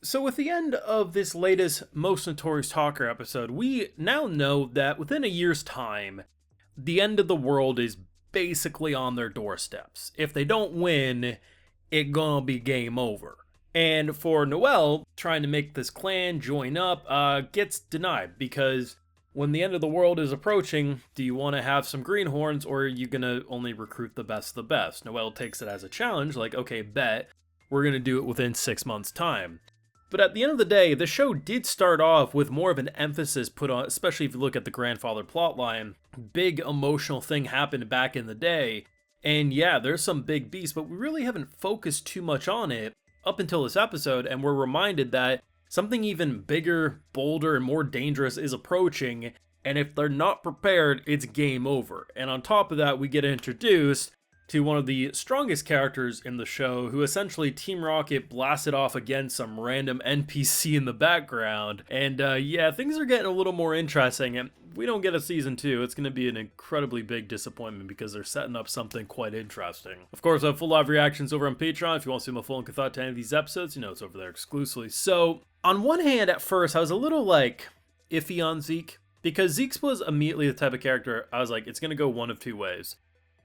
So, with the end of this latest Most Notorious Talker episode, we now know that within a year's time, the end of the world is basically on their doorsteps. If they don't win, it gonna be game over. And for Noel, trying to make this clan join up gets denied because when the end of the world is approaching, do you want to have some greenhorns or are you gonna only recruit the best of the best? Noel takes it as a challenge, like, okay, bet, we're gonna do it within 6 months' time. But at the end of the day, the show did start off with more of an emphasis put on, especially if you look at the grandfather plotline. Big emotional thing happened back in the day. And yeah, there's some big beasts, but we really haven't focused too much on it up until this episode. And we're reminded that something even bigger, bolder, and more dangerous is approaching. And if they're not prepared, it's game over. And on top of that, we get introduced to one of the strongest characters in the show, who essentially Team Rocket blasted off against some random NPC in the background. And yeah, things are getting a little more interesting. And we don't get a season 2, it's going to be an incredibly big disappointment because they're setting up something quite interesting. Of course, I have full live reactions over on Patreon. If you want to see my full and thought to any of these episodes, you know it's over there exclusively. So, on one hand, at first, I was a little like iffy on Zeke, because Zeke was immediately the type of character I was like, it's going to go one of two ways.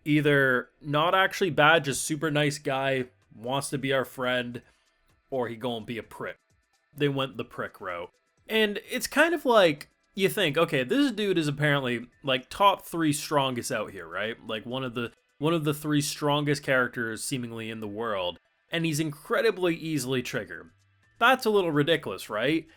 Either not actually bad, just super nice guy, wants to be our friend, or he gonna be a prick. They went the prick route. And it's kind of like, you think, okay, this dude is apparently like top 3 strongest out here, right? Like one of the 3 strongest characters seemingly in the world, and he's incredibly easily triggered. That's a little ridiculous, right?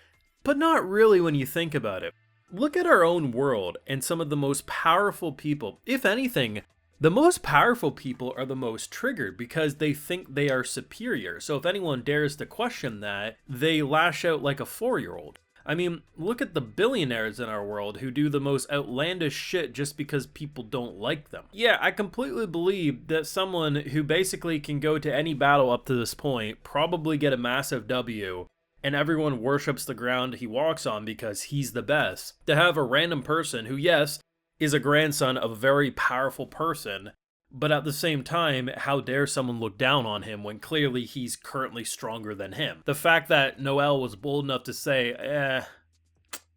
But not really when you think about it. Look at our own world and some of the most powerful people. If anything, the most powerful people are the most triggered because they think they are superior. So if anyone dares to question that, they lash out like a 4-year-old. I mean, look at the billionaires in our world who do the most outlandish shit just because people don't like them. Yeah, I completely believe that someone who basically can go to any battle up to this point, probably get a massive W, and everyone worships the ground he walks on because he's the best. To have a random person who, yes, is a grandson of a very powerful person, but at the same time, how dare someone look down on him when clearly he's currently stronger than him? The fact that Noel was bold enough to say,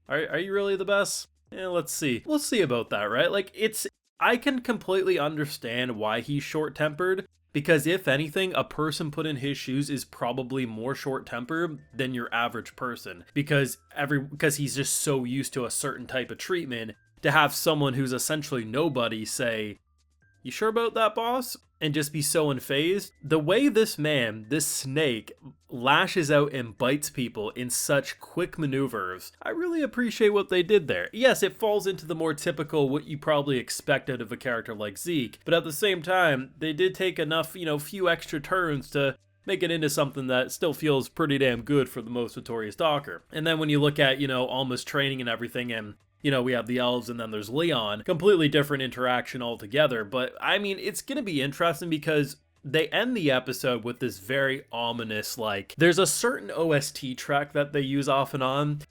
are you really the best? Let's see. We'll see about that, right? Like, I can completely understand why he's short-tempered, because if anything, a person put in his shoes is probably more short-tempered than your average person, because he's just so used to a certain type of treatment. To have someone who's essentially nobody say, you sure about that, boss? And just be so unfazed. The way this man, this snake, lashes out and bites people in such quick maneuvers, I really appreciate what they did there. Yes, it falls into the more typical what you probably expect out of a character like Zeke, but at the same time, they did take enough, few extra turns to make it into something that still feels pretty damn good for the most notorious Docker. And then when you look at, Alma's training and everything, and we have the elves and then there's Leon. Completely different interaction altogether. But, I mean, it's going to be interesting because they end the episode with this very ominous, there's a certain OST track that they use off and on.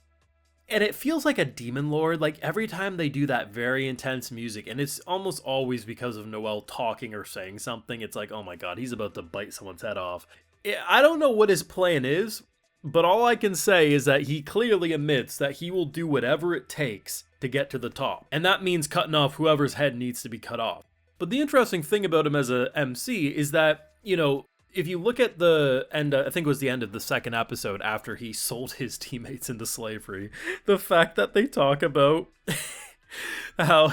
And it feels like a demon lord, every time they do that very intense music. And it's almost always because of Noel talking or saying something. It's like, oh my god, he's about to bite someone's head off. I don't know what his plan is, but all I can say is that he clearly admits that he will do whatever it takes to get to the top. And that means cutting off whoever's head needs to be cut off. But the interesting thing about him as a MC is that, if you look at the end, I think it was the end of the second episode after he sold his teammates into slavery, the fact that they talk about how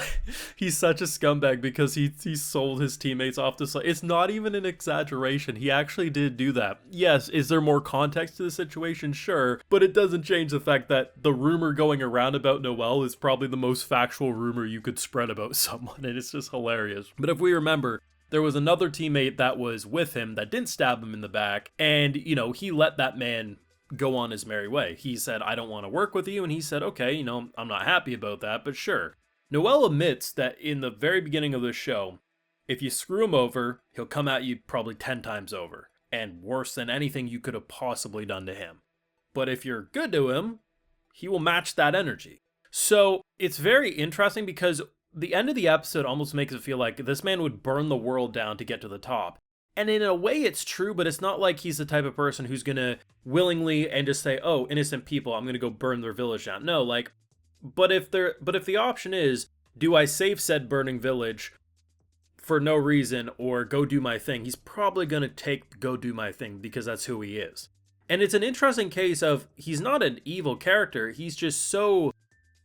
he's such a scumbag because he sold his teammates off to slavery. It's not even an exaggeration. He actually did do that. Yes, is there more context to the situation? Sure, but it doesn't change the fact that the rumor going around about Noel is probably the most factual rumor you could spread about someone, and it's just hilarious. But if we remember, there was another teammate that was with him that didn't stab him in the back, and, he let that man go on his merry way. He said, I don't want to work with you, and he said, okay, I'm not happy about that, but sure. Noel admits that in the very beginning of the show, if you screw him over, he'll come at you probably 10 times over, and worse than anything you could have possibly done to him. But if you're good to him, he will match that energy. So it's very interesting because the end of the episode almost makes it feel like this man would burn the world down to get to the top. And in a way it's true, but it's not like he's the type of person who's gonna willingly and just say, oh, innocent people, I'm gonna go burn their village down. No, like, but if the option is, do I save said burning village for no reason or go do my thing, he's probably gonna take go do my thing because that's who he is. And it's an interesting case of, he's not an evil character, he's just so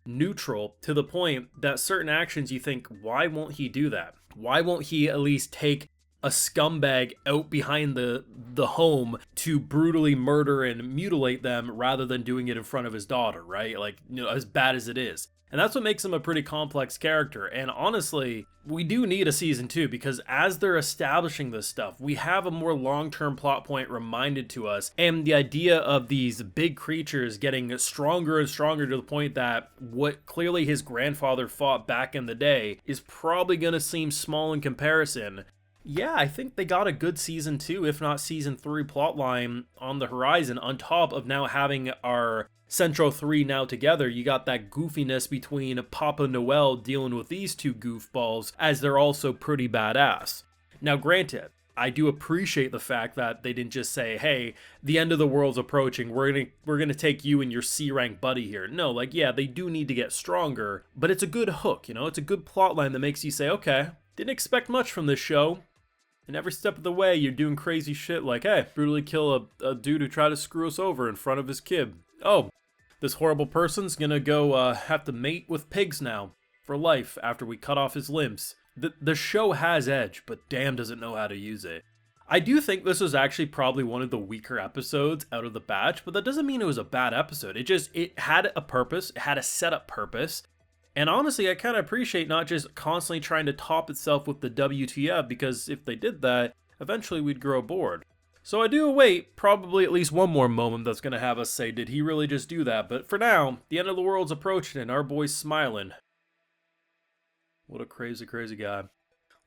neutral to the point that certain actions you think, why won't he do that? Why won't he at least take a scumbag out behind the home to brutally murder and mutilate them rather than doing it in front of his daughter, right? Like, you know, as bad as it is. And that's what makes him a pretty complex character. And honestly, we do need a season 2 because as they're establishing this stuff, we have a more long-term plot point reminded to us. And the idea of these big creatures getting stronger and stronger to the point that what clearly his grandfather fought back in the day is probably going to seem small in comparison. Yeah, I think they got a good season 2, if not season 3 plotline on the horizon, on top of now having our Central 3 now together. You got that goofiness between Papa Noel dealing with these two goofballs, as they're also pretty badass. Now granted, I do appreciate the fact that they didn't just say, hey, the end of the world's approaching, we're gonna take you and your C-rank buddy here. No, like, yeah, they do need to get stronger, but it's a good hook, you know? It's a good plotline that makes you say, okay, didn't expect much from this show. And every step of the way, you're doing crazy shit like, hey, brutally kill a dude who tried to screw us over in front of his kid. Oh, this horrible person's gonna go have to mate with pigs now for life after we cut off his limbs. The show has edge, but damn does it know how to use it. I do think this was actually probably one of the weaker episodes out of the batch, but that doesn't mean it was a bad episode. It had a purpose, it had a setup purpose. And honestly, I kind of appreciate not just constantly trying to top itself with the WTF, because if they did that, eventually we'd grow bored. So I do await probably at least one more moment that's going to have us say, did he really just do that? But for now, the end of the world's approaching and our boy's smiling. What a crazy, crazy guy.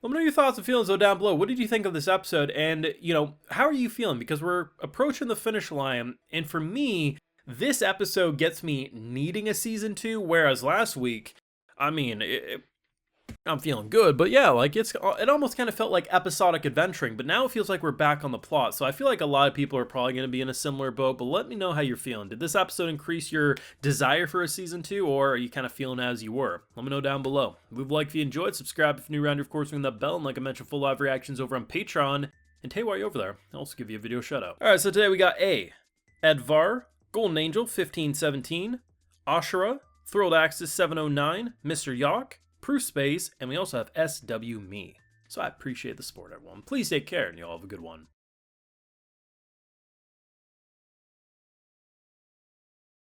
Let me know your thoughts and feelings though down below. What did you think of this episode? And, you know, how are you feeling? Because we're approaching the finish line. And for me, this episode gets me needing a season 2, whereas last week, I mean, I'm feeling good, but yeah, like it almost kind of felt like episodic adventuring, but now it feels like we're back on the plot. So I feel like a lot of people are probably going to be in a similar boat, but let me know how you're feeling. Did this episode increase your desire for a season 2, or are you kind of feeling as you were? Let me know down below. Leave a like if you enjoyed, subscribe if you're new around here, of course, ring that bell, and like I mentioned, full live reactions over on Patreon. And hey, while you're over there, I'll also give you a video shout out. All right, so today we got Edvar, Golden Angel 1517, Ashura, Thrilled Axis 709, Mr. Yawk, Proof Space, and we also have SW Me. So I appreciate the support, everyone. Please take care, and you all have a good one.